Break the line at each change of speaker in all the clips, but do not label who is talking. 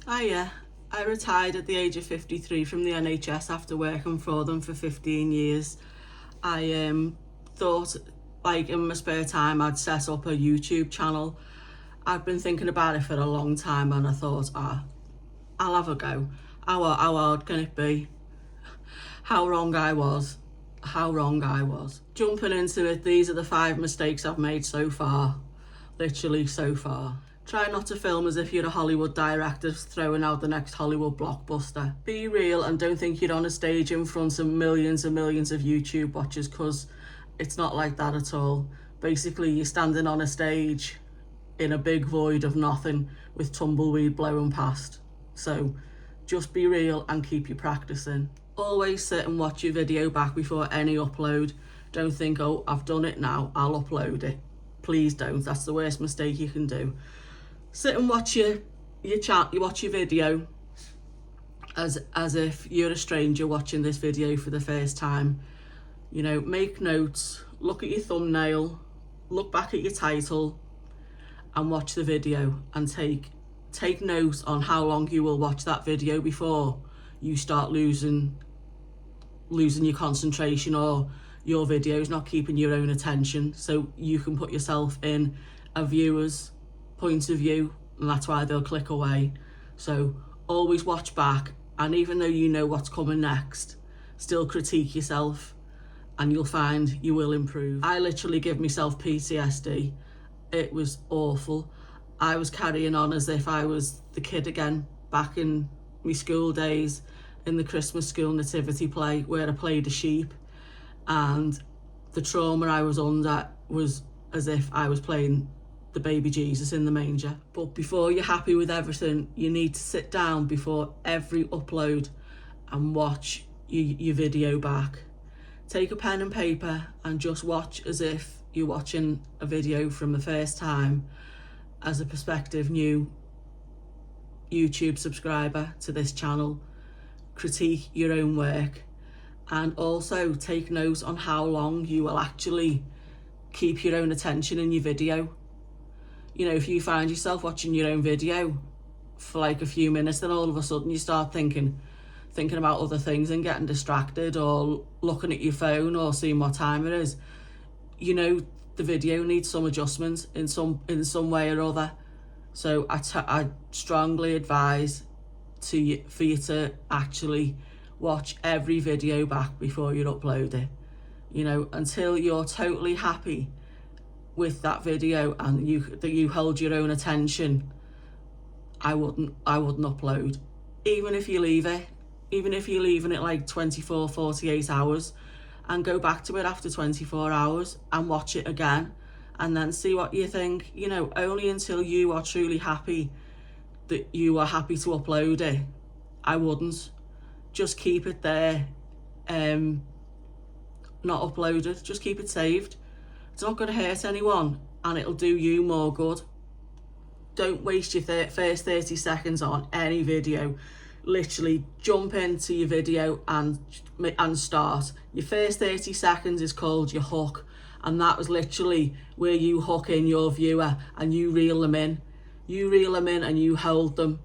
Yeah, I retired at the age of 53 from the NHS after working for them for 15 years. I thought, like, in my spare time I'd set up a YouTube channel. I've been thinking about it for a long time, and I thought, I'll have a go. How hard can it be? How wrong I was. How wrong I was. Jumping into it, these are the 5 mistakes I've made so far. Literally so far. Try not to film as if you're a Hollywood director throwing out the next Hollywood blockbuster. Be real and don't think you're on a stage in front of millions and millions of YouTube watchers, because it's not like that at all. Basically, you're standing on a stage in a big void of nothing with tumbleweed blowing past. So just be real and keep your practicing. Always sit and watch your video back before any upload. Don't think, oh, I've done it now, I'll upload it. Please don't. That's the worst mistake you can do. Sit and watch your chat. You watch your video as if you're a stranger watching this video for the first time. You know, make notes, look at your thumbnail, look back at your title, and watch the video, and take notes on how long you will watch that video before you start losing your concentration, or your video is not keeping your own attention. So you can put yourself in a viewer's point of view, and that's why they'll click away. So always watch back, and even though you know what's coming next, still critique yourself, and you'll find you will improve. I literally give myself PTSD. It was awful. I was carrying on as if I was the kid again, back in my school days, in the Christmas school nativity play where I played a sheep, and the trauma I was under was as if I was playing the baby Jesus in the manger. But before you're happy with everything, you need to sit down before every upload and watch your video back. Take a pen and paper and just watch as if you're watching a video from the first time, as a prospective new YouTube subscriber to this channel. Critique your own work, and also take note on how long you will actually keep your own attention in your video. You know, if you find yourself watching your own video for like a few minutes, then all of a sudden you start thinking about other things and getting distracted, or looking at your phone or seeing what time it is. You know, the video needs some adjustment in some way or other. So I strongly advise for you to actually watch every video back before you upload it. You know, until you're totally happy with that video and that you hold your own attention, I wouldn't upload. Even if you're leaving it like 24, 48 hours, and go back to it after 24 hours and watch it again, and then see what you think. You know, only until you are truly happy that you are happy to upload it, I wouldn't. Just keep it there, not uploaded. Just keep it saved. It's not going to hurt anyone, and it'll do you more good. Don't waste your first 30 seconds on any video. Literally jump into your video and start. Your first 30 seconds is called your hook, and that was literally where you hook in your viewer and you reel them in. You reel them in and you hold them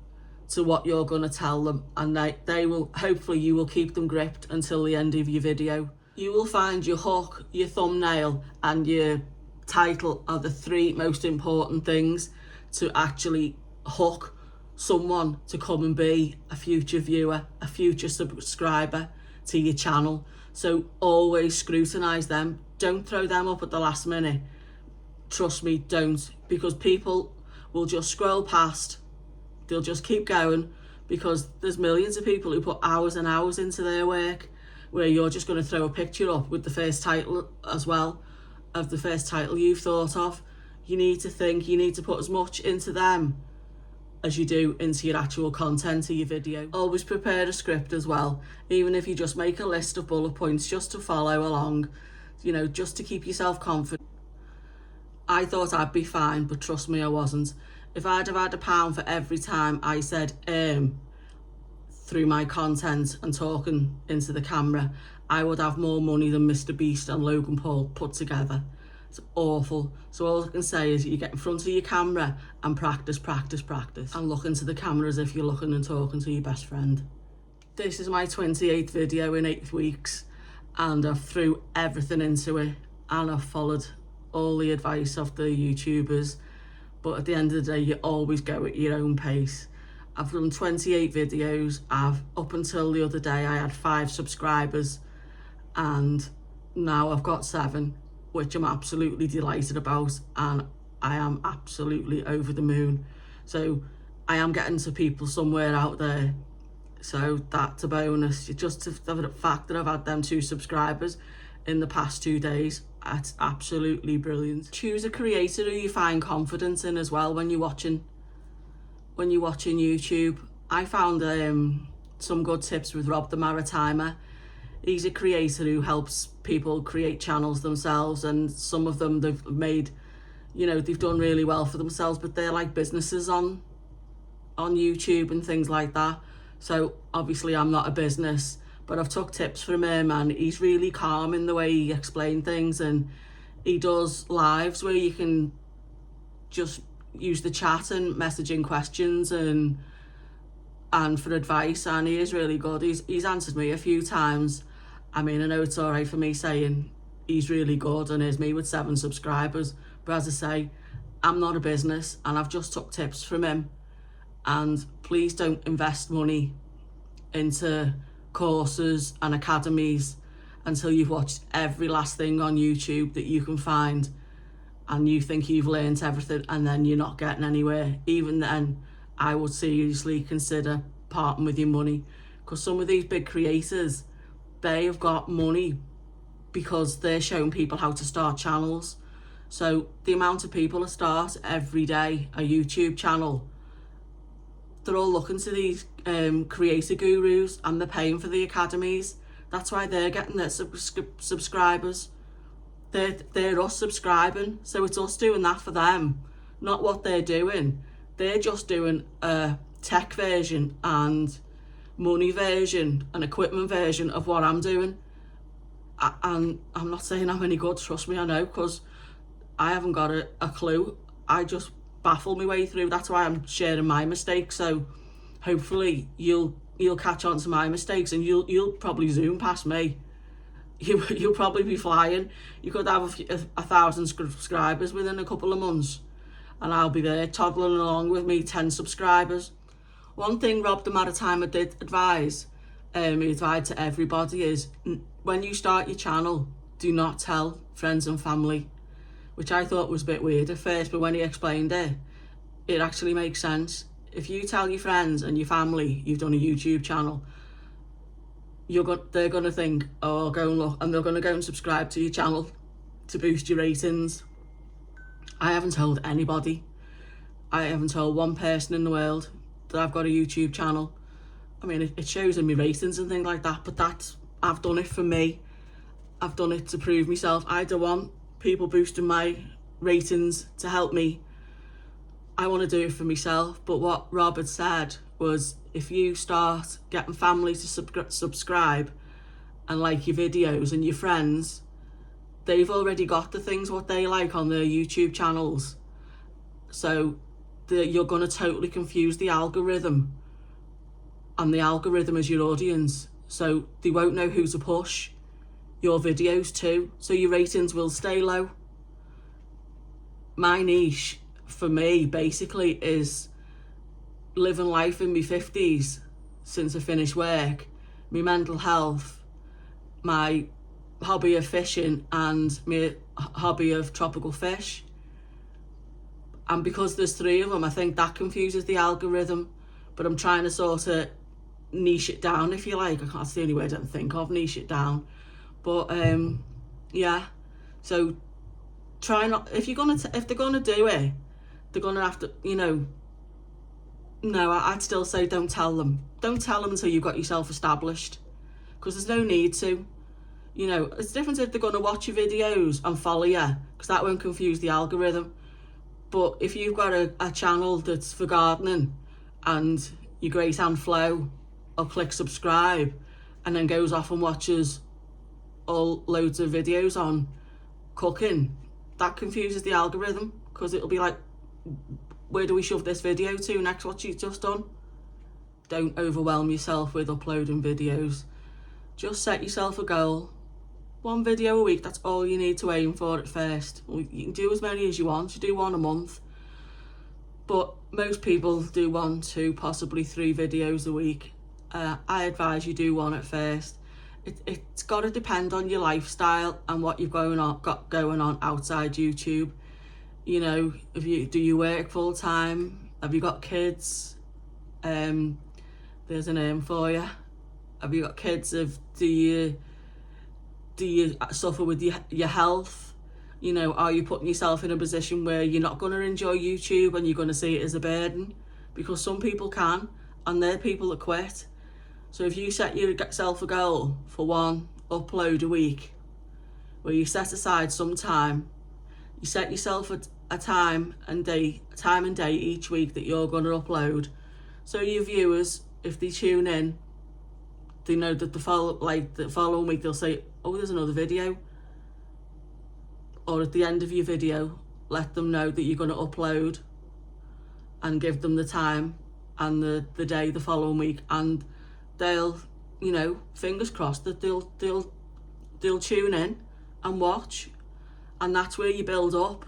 to what you're going to tell them, and they will, hopefully you will keep them gripped until the end of your video. You will find your hook, your thumbnail and your title are the 3 most important things to actually hook someone to come and be a future viewer, a future subscriber to your channel. So always scrutinise them. Don't throw them up at the last minute. Trust me, don't, because people will just scroll past. They'll just keep going, because there's millions of people who put hours and hours into their work, where you're just going to throw a picture up with the first title as well, of the first title you've thought of. You need to put as much into them as you do into your actual content of your video. Always prepare a script as well, even if you just make a list of bullet points just to follow along, you know, just to keep yourself confident. I thought I'd be fine, but trust me, I wasn't. If I'd have had £1 for every time I said through my content and talking into the camera, I would have more money than Mr. Beast and Logan Paul put together. It's awful. So all I can say is you get in front of your camera and practice, and look into the camera as if you're looking and talking to your best friend. This is my 28th video in 8 weeks, and I've threw everything into it, and I've followed all the advice of the YouTubers, but at the end of the day you always go at your own pace. I've done 28 videos. Up until the other day I had 5 subscribers, and now I've got 7, which I'm absolutely delighted about, and I am absolutely over the moon. So I am getting to people somewhere out there, so that's a bonus. Just the fact that I've had them 2 subscribers in the past 2 days, that's absolutely brilliant. Choose a creator who you find confidence in as well when you're watching YouTube. I found some good tips with Rob the Maritimer. He's a creator who helps people create channels themselves, and some of them they've made, they've done really well for themselves, but they're like businesses on YouTube and things like that. So obviously I'm not a business, but I've took tips from him, and he's really calm in the way he explains things, and he does lives where you can just use the chat and messaging questions and for advice, and he is really good. He's answered me a few times. I mean, I know it's all right for me saying he's really good, and here's me with 7 subscribers, but as I say, I'm not a business, and I've just took tips from him. And please don't invest money into courses and academies until you've watched every last thing on YouTube that you can find, and you think you've learned everything, and then you're not getting anywhere. Even then, I would seriously consider parting with your money, because some of these big creators, they have got money because they're showing people how to start channels. So the amount of people that start every day a YouTube channel, they're all looking to these creator gurus, and they're paying for the academies. That's why they're getting their subscribers. They're us subscribing, so it's us doing that for them, not what they're doing. They're just doing a tech version and money version and equipment version of what I'm doing. And I'm not saying I'm any good, trust me, I know, because I haven't got a clue. I just baffle my way through. That's why I'm sharing my mistakes, so hopefully you'll catch on to my mistakes, and you'll probably zoom past me. You'll probably be flying. You could have 1,000 subscribers within a couple of months, and I'll be there toddling along with me 10 subscribers. One thing Rob the Maritimer did advise, he advised to everybody, is when you start your channel, do not tell friends and family, which I thought was a bit weird at first, but when he explained it, it actually makes sense. If you tell your friends and your family you've done a YouTube channel, they're going to think, oh, I'll go and look, and they're going to go and subscribe to your channel to boost your ratings. I haven't told anybody. I haven't told one person in the world that I've got a YouTube channel. I mean, it shows in my ratings and things like that, but I've done it for me. I've done it to prove myself. I don't want people boosting my ratings to help me. I want to do it for myself. But what Rob had said was, if you start getting family to subscribe and like your videos, and your friends, they've already got the things what they like on their YouTube channels, so you're going to totally confuse the algorithm, and the algorithm is your audience, so they won't know who to push your videos to, so your ratings will stay low. My niche, for me, basically is living life in my 50s since I finished work, my mental health, my hobby of fishing, and my hobby of tropical fish. And because there's 3 of them, I think that confuses the algorithm, but I'm trying to sort of niche it down, if you like. That's the only word I can think of, niche it down. But yeah, so try not, if they're gonna do it, they're gonna have to, no, I'd still say don't tell them until you've got yourself established, because there's no need to. It's different if they're gonna watch your videos and follow you, because that won't confuse the algorithm. But if you've got a channel that's for gardening, and your great aunt Flo will click subscribe and then goes off and watches all loads of videos on cooking, that confuses the algorithm, because it'll be like, where do we shove this video to next, what she's just done? Don't overwhelm yourself with uploading videos. Just set yourself a goal. 1 video a week, that's all you need to aim for at first. You can do as many as you want, you do 1 a month. But most people do 1, 2, possibly 3 videos a week. I advise you do 1 at first. It's got to depend on your lifestyle and what you've got going on outside YouTube. You know, do you work full time? Have you got kids? There's a name for you. Have you got kids? Do you suffer with your health? You know, are you putting yourself in a position where you're not going to enjoy YouTube and you're going to see it as a burden? Because some people can, and they're people that quit. So if you set yourself a goal for 1 upload a week, where you set aside some time, you set yourself a time and day each week that you're going to upload. So your viewers, if they tune in, they know that the following week they'll say, oh, there's another video. Or at the end of your video, let them know that you're going to upload, and give them the time and the day the following week, and they'll, you know, fingers crossed that they'll tune in and watch. And that's where you build up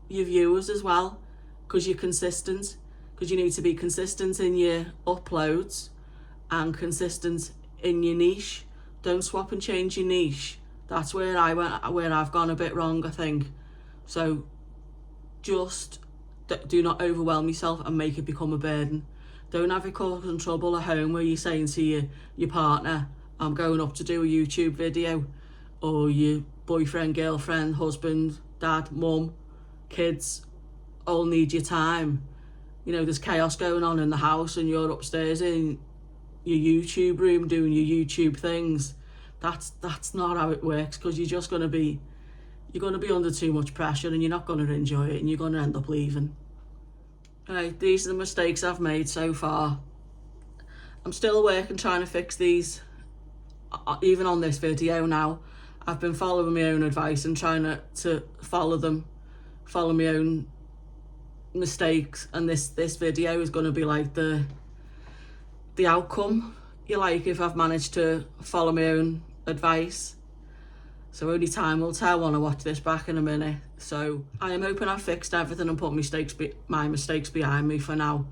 your viewers as well, because you're consistent, because you need to be consistent in your uploads and consistent in your niche. Don't swap and change your niche. That's where I've gone a bit wrong, I think. So just do not overwhelm yourself and make it become a burden. Don't have it causing trouble at home where you're saying to your partner, I'm going up to do a YouTube video, or your boyfriend, girlfriend, husband, dad, mum, kids all need your time. You know, there's chaos going on in the house and you're upstairs in your YouTube room doing your YouTube things. That's not how it works, because you're going to be under too much pressure and you're not going to enjoy it, and you're going to end up leaving. Right, these are the mistakes I've made so far. I'm still working trying to fix these. Even on this video now, I've been following my own advice and trying to follow my own mistakes, and this video is going to be like the outcome, if I've managed to follow my own advice. So only time will tell when I watch this back in a minute. So I am hoping I've fixed everything and put my mistakes behind me for now.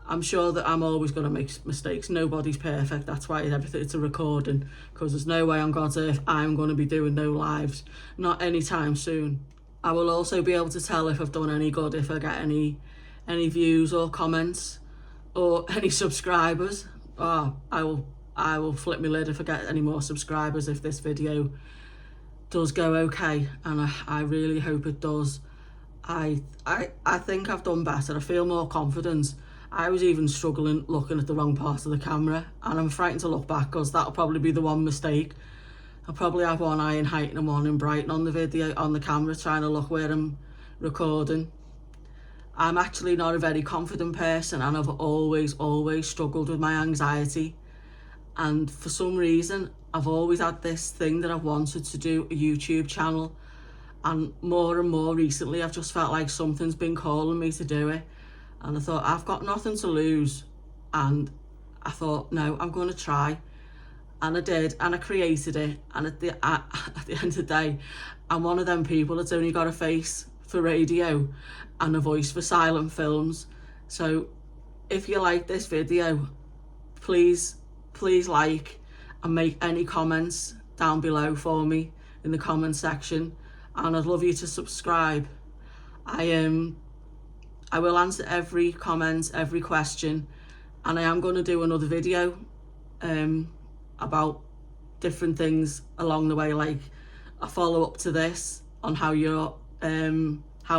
I'm sure that I'm always going to make mistakes. Nobody's perfect. That's why it's a recording, because there's no way on God's earth I'm going to be doing no lives, not anytime soon. I will also be able to tell if I've done any good, if I get any views or comments or any subscribers. Oh, I will flip my lid if I get any more subscribers if this video does go okay, and I really hope it does. I think I've done better. I feel more confident. I was even struggling looking at the wrong part of the camera, and I'm frightened to look back, because that'll probably be the one mistake. I'll probably have one eye in heighten and one in brighten on the camera, trying to look where I'm recording. I'm actually not a very confident person, and I've always struggled with my anxiety. And for some reason, I've always had this thing that I've wanted to do a YouTube channel. And more recently, I've just felt like something's been calling me to do it. And I thought, I've got nothing to lose. And I thought, no, I'm going to try. And I did, and I created it. And at the end of the day, I'm one of them people that's only got a face for radio and a voice for silent films. So if you like this video, please like and make any comments down below for me in the comment section, and I'd love you to subscribe. I will answer every comment, every question, and I am going to do another video about different things along the way, like a follow up to this on how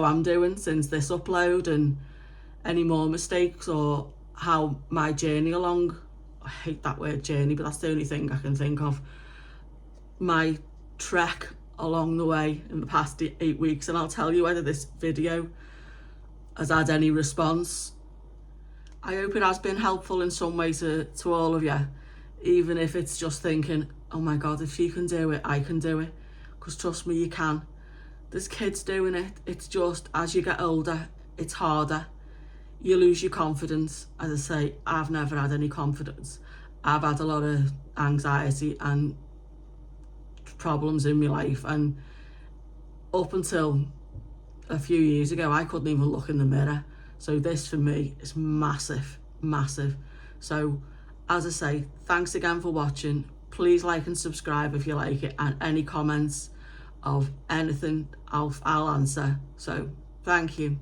I'm doing since this upload, and any more mistakes, or how my journey along, I hate that word journey, but that's the only thing I can think of, my trek along the way in the past 8 weeks. And I'll tell you whether this video has had any response. I hope it has been helpful in some way to all of you, even if it's just thinking, oh my God, if she can do it, I can do it. Because trust me, you can. There's kids doing it. It's just, as you get older, it's harder. You lose your confidence. As I say, I've never had any confidence. I've had a lot of anxiety and problems in my life, and up until a few years ago I couldn't even look in the mirror. So this for me is massive, massive. So as I say, thanks again for watching. Please like and subscribe if you like it, and any comments of anything I'll answer. So thank you.